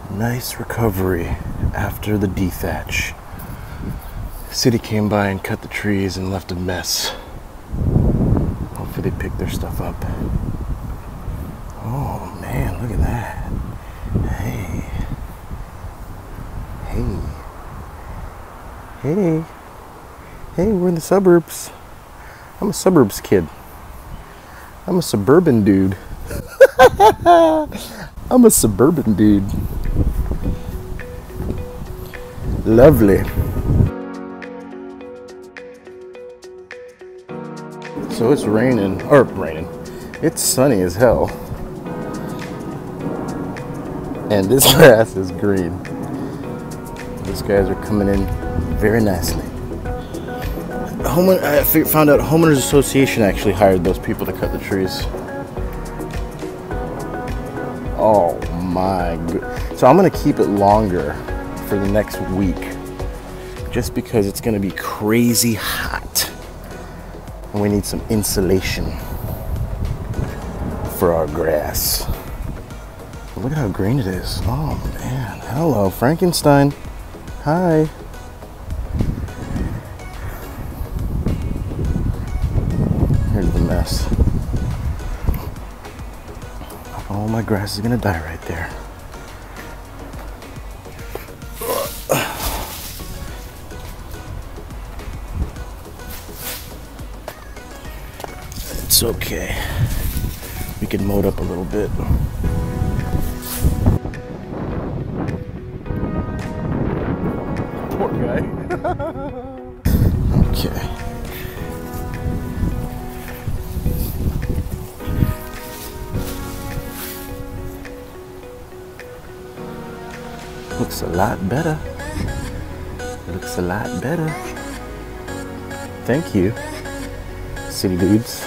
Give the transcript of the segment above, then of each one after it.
Nice recovery after the dethatch. City came by and cut the trees and left a mess. Hopefully they pick their stuff up. Oh man, look at that. Hey. Hey. Hey. Hey, we're in the suburbs. I'm a suburbs kid. I'm a suburban dude. I'm a suburban dude. Lovely. So it's raining, it's sunny as hell. And this grass is green. These guys are coming in very nicely. I found out Homeowners Association actually hired those people to cut the trees. Oh my god. So I'm gonna keep it longer for the next week, just because it's gonna be crazy hot. And we need some insulation for our grass. Look at how green it is. Oh man, hello Frankenstein. Hi. Here's the mess. Oh, my grass is gonna die right there. It's okay. We can mow it up a little bit. Poor guy. Okay. Looks a lot better. Looks a lot better. Thank you, city dudes.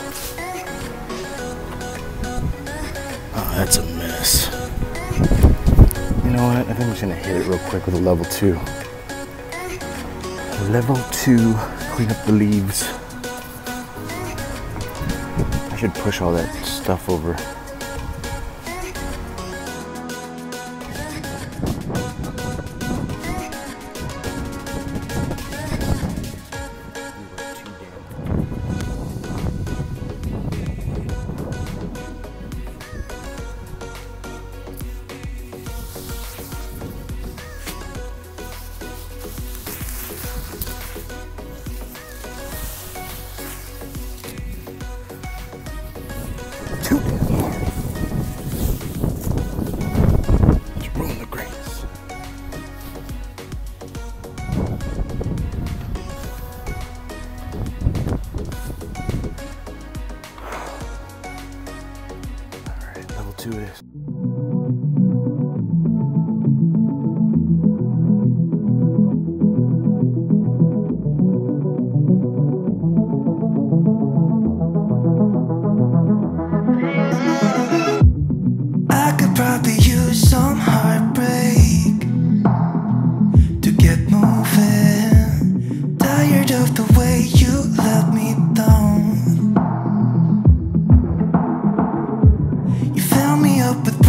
Oh, that's a mess. You know what? I think I'm just gonna hit it real quick with a level 2. Level 2, clean up the leaves. I should push all that stuff over. Too damn hard. Let's ruin the grass. Alright, level 2 it is. Probably use some heartbreak to get moving. Tired of the way you let me down. You fill me up with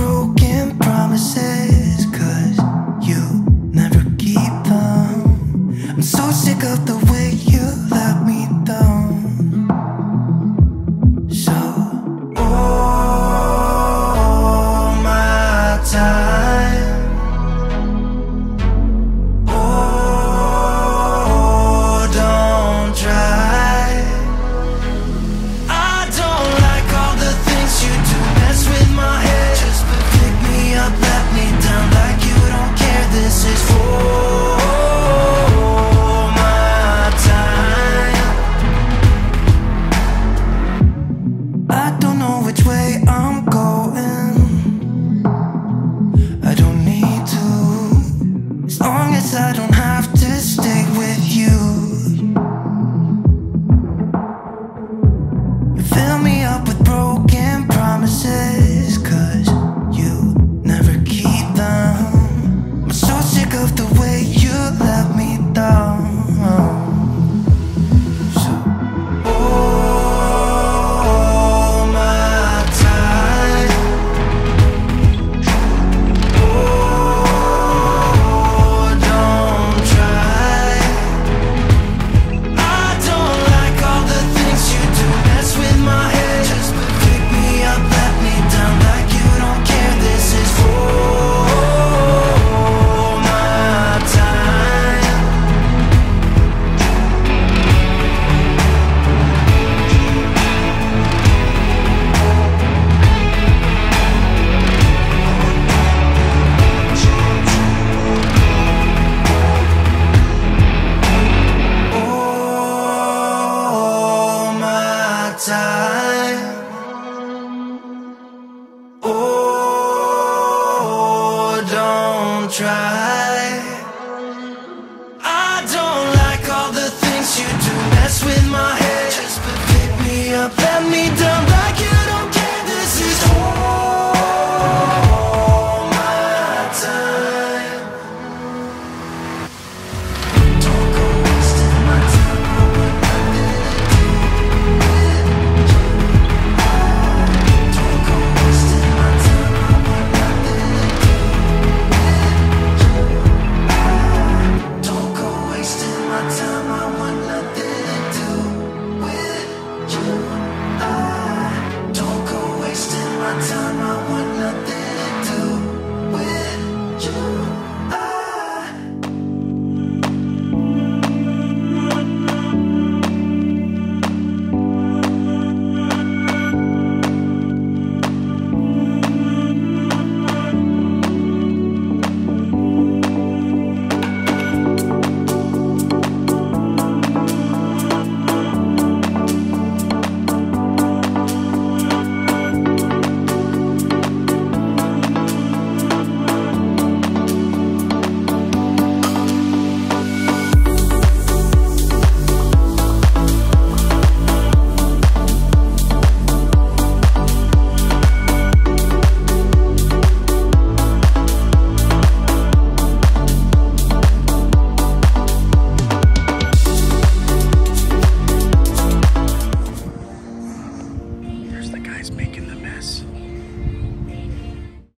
don't try.